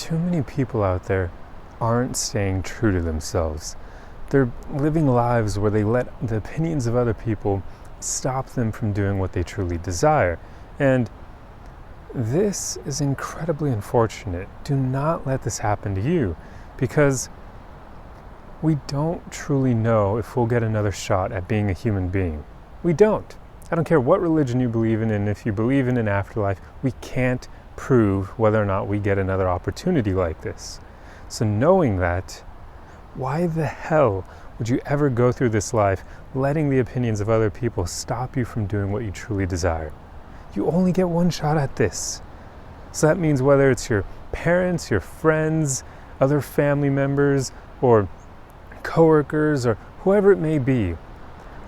too many people out there aren't staying true to themselves. They're living lives where they let the opinions of other people stop them from doing what they truly desire. And this is incredibly unfortunate. Do not let this happen to you, because we don't truly know if we'll get another shot at being a human being. We don't. I don't care what religion you believe in, and if you believe in an afterlife, we can't prove whether or not we get another opportunity like this. So knowing that, why the hell would you ever go through this life letting the opinions of other people stop you from doing what you truly desire? You only get one shot at this. So that means whether it's your parents, your friends, other family members, or coworkers, or whoever it may be,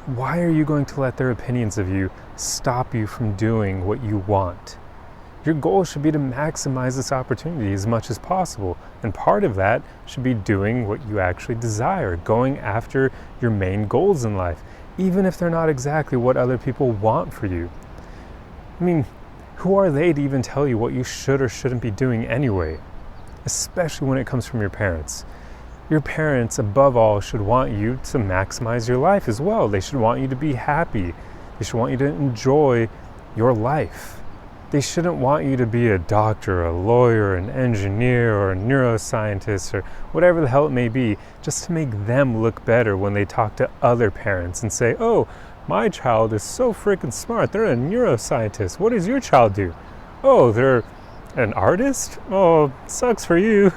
why are you going to let their opinions of you stop you from doing what you want? Your goal should be to maximize this opportunity as much as possible. And part of that should be doing what you actually desire, going after your main goals in life, even if they're not exactly what other people want for you. I mean, who are they to even tell you what you should or shouldn't be doing anyway? Especially when it comes from your parents. Your parents, above all, should want you to maximize your life as well. They should want you to be happy. They should want you to enjoy your life. They shouldn't want you to be a doctor, a lawyer, an engineer, or a neuroscientist, or whatever the hell it may be, just to make them look better when they talk to other parents and say, oh, my child is so freaking smart. They're a neuroscientist. What does your child do? Oh, they're an artist? Oh, sucks for you.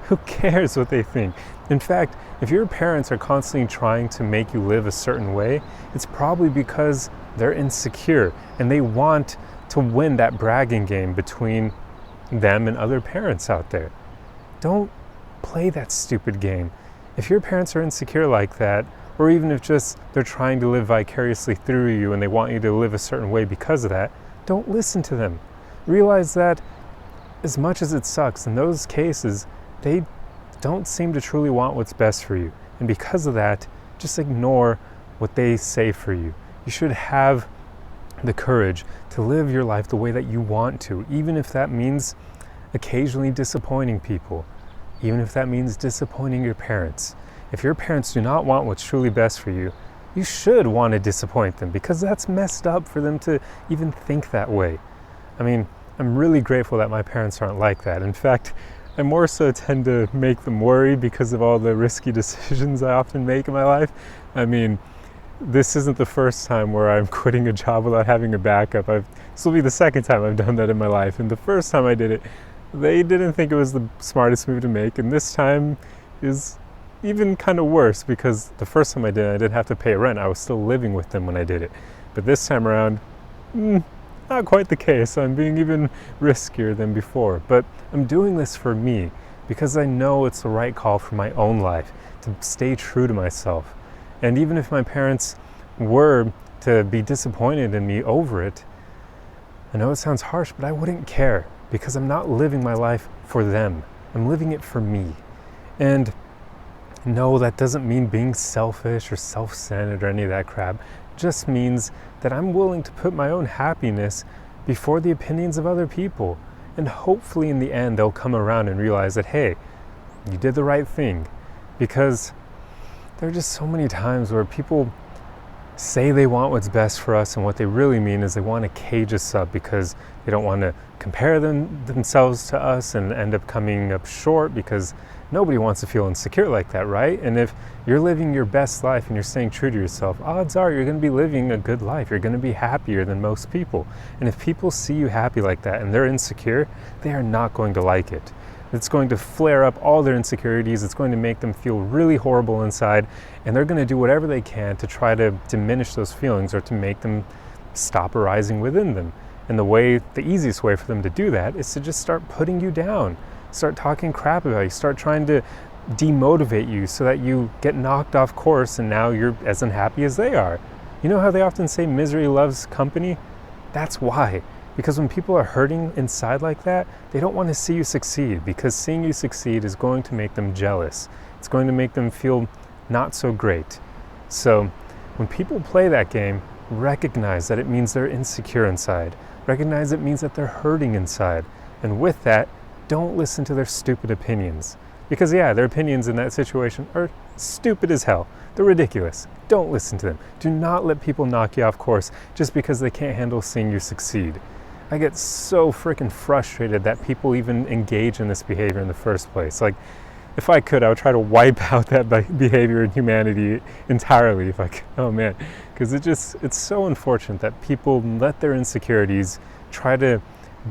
Who cares what they think? In fact, if your parents are constantly trying to make you live a certain way, it's probably because they're insecure and they want to win that bragging game between them and other parents out there. Don't play that stupid game. If your parents are insecure like that, or even if just they're trying to live vicariously through you and they want you to live a certain way because of that, don't listen to them. Realize that as much as it sucks, in those cases, they don't seem to truly want what's best for you. And because of that, just ignore what they say for you. You should have the courage to live your life the way that you want to, even if that means occasionally disappointing people, even if that means disappointing your parents. If your parents do not want what's truly best for you, you should want to disappoint them, because that's messed up for them to even think that way. I mean, I'm really grateful that my parents aren't like that. In fact, I more so tend to make them worry because of all the risky decisions I often make in my life. I mean, this isn't the first time where I'm quitting a job without having a backup. This will be the second time I've done that in my life. And the first time I did it, they didn't think it was the smartest move to make. And this time is even kind of worse, because the first time I did it, I didn't have to pay rent. I was still living with them when I did it. But this time around, not quite the case. I'm being even riskier than before. But I'm doing this for me, because I know it's the right call for my own life, to stay true to myself. And even if my parents were to be disappointed in me over it, I know it sounds harsh, but I wouldn't care, because I'm not living my life for them. I'm living it for me. And no, that doesn't mean being selfish or self-centered or any of that crap. It just means that I'm willing to put my own happiness before the opinions of other people. And hopefully in the end, they'll come around and realize that, hey, you did the right thing. Because there are just so many times where people say they want what's best for us, and what they really mean is they want to cage us up because they don't want to compare themselves to us and end up coming up short, because nobody wants to feel insecure like that, right? And if you're living your best life and you're staying true to yourself, odds are you're going to be living a good life. You're going to be happier than most people. And if people see you happy like that and they're insecure, they are not going to like it. It's going to flare up all their insecurities. It's going to make them feel really horrible inside, and they're going to do whatever they can to try to diminish those feelings or to make them stop arising within them. And the easiest way for them to do that is to just start putting you down, start talking crap about you, start trying to demotivate you so that you get knocked off course and now you're as unhappy as they are. You know how they often say misery loves company? That's why. Because when people are hurting inside like that, they don't want to see you succeed, because seeing you succeed is going to make them jealous. It's going to make them feel not so great. So when people play that game, recognize that it means they're insecure inside. Recognize it means that they're hurting inside. And with that, don't listen to their stupid opinions. Because yeah, their opinions in that situation are stupid as hell. They're ridiculous. Don't listen to them. Do not let people knock you off course just because they can't handle seeing you succeed. I get so freaking frustrated that people even engage in this behavior in the first place. Like, if I could, I would try to wipe out that behavior in humanity entirely if I could. Oh man, because it's so unfortunate that people let their insecurities try to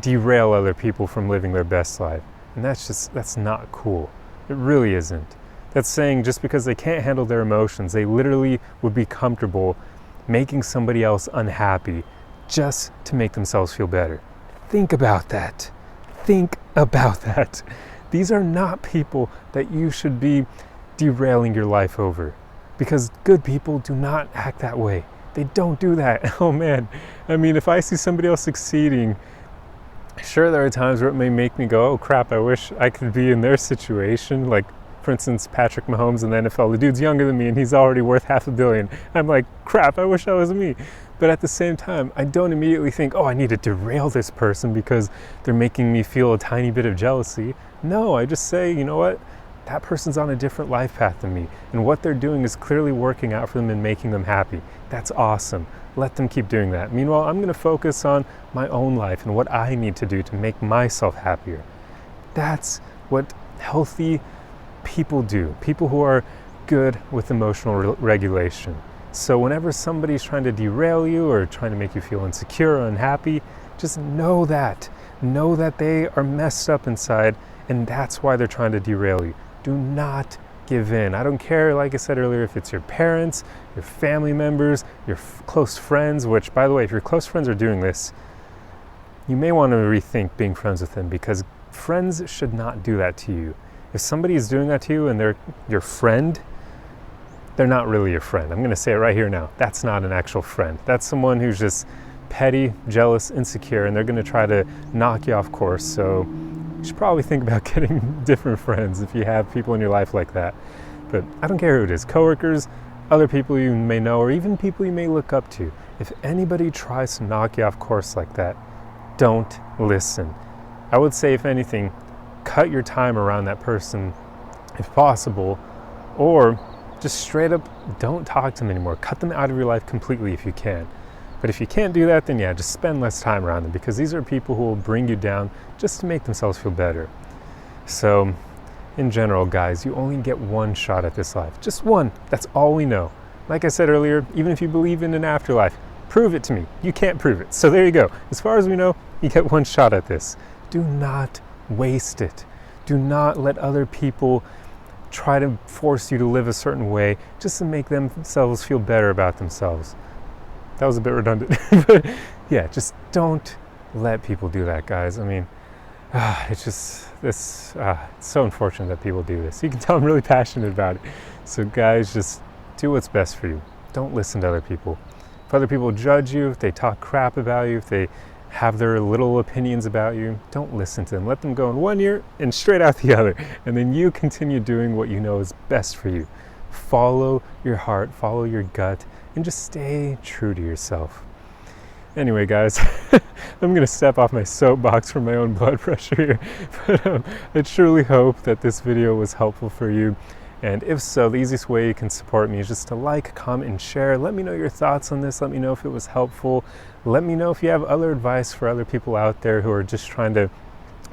derail other people from living their best life. And that's not cool. It really isn't. That's saying just because they can't handle their emotions, they literally would be comfortable making somebody else unhappy just to make themselves feel better. Think about that. Think about that. These are not people that you should be derailing your life over, because good people do not act that way. They don't do that. Oh man. I mean, if I see somebody else succeeding, sure, there are times where it may make me go, oh crap, I wish I could be in their situation. Like, for instance, Patrick Mahomes in the NFL. The dude's younger than me and he's already worth $500 million. I'm like, crap, I wish that was me. But at the same time, I don't immediately think, oh, I need to derail this person because they're making me feel a tiny bit of jealousy. No, I just say, you know what? That person's on a different life path than me. And what they're doing is clearly working out for them and making them happy. That's awesome. Let them keep doing that. Meanwhile, I'm going to focus on my own life and what I need to do to make myself happier. That's what healthy people do. People who are good with emotional regulation. So whenever somebody's trying to derail you or trying to make you feel insecure or unhappy, just know that. Know that they are messed up inside, and that's why they're trying to derail you. Do not give in. I don't care, like I said earlier, if it's your parents, your family members, your close friends, which, by the way, if your close friends are doing this, you may want to rethink being friends with them, because friends should not do that to you. If somebody is doing that to you and they're your friend, they're not really your friend. I'm going to say it right here now. That's not an actual friend. That's someone who's just petty, jealous, insecure, and they're going to try to knock you off course. So you should probably think about getting different friends if you have people in your life like that. But I don't care who it is, coworkers, other people you may know, or even people you may look up to. If anybody tries to knock you off course like that, don't listen. I would say, if anything, cut your time around that person if possible, or just straight up don't talk to them anymore. Cut them out of your life completely if you can. But if you can't do that, then yeah, just spend less time around them, because these are people who will bring you down just to make themselves feel better. So in general, guys, you only get one shot at this life. Just one. That's all we know. Like I said earlier, even if you believe in an afterlife, prove it to me. You can't prove it. So there you go. As far as we know, you get one shot at this. Do not waste it. Do not let other people try to force you to live a certain way just to make themselves feel better about themselves. That was a bit redundant. But yeah, just don't let people do that, guys. I mean, it's so unfortunate that people do this. You can tell I'm really passionate about it. So guys, just do what's best for you. Don't listen to other people. If other people judge you, if they talk crap about you, if they have their little opinions about you, don't listen to them. Let them go in one ear and straight out the other. And then you continue doing what you know is best for you. Follow your heart, follow your gut, and just stay true to yourself. Anyway, guys, I'm going to step off my soapbox for my own blood pressure here. But I truly hope that this video was helpful for you. And if so, the easiest way you can support me is just to like, comment, and share. Let me know your thoughts on this. Let me know if it was helpful. Let me know if you have other advice for other people out there who are just trying to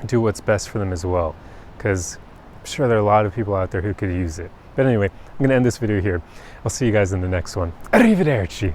do what's best for them as well. Because I'm sure there are a lot of people out there who could use it. But anyway, I'm going to end this video here. I'll see you guys in the next one. Arrivederci.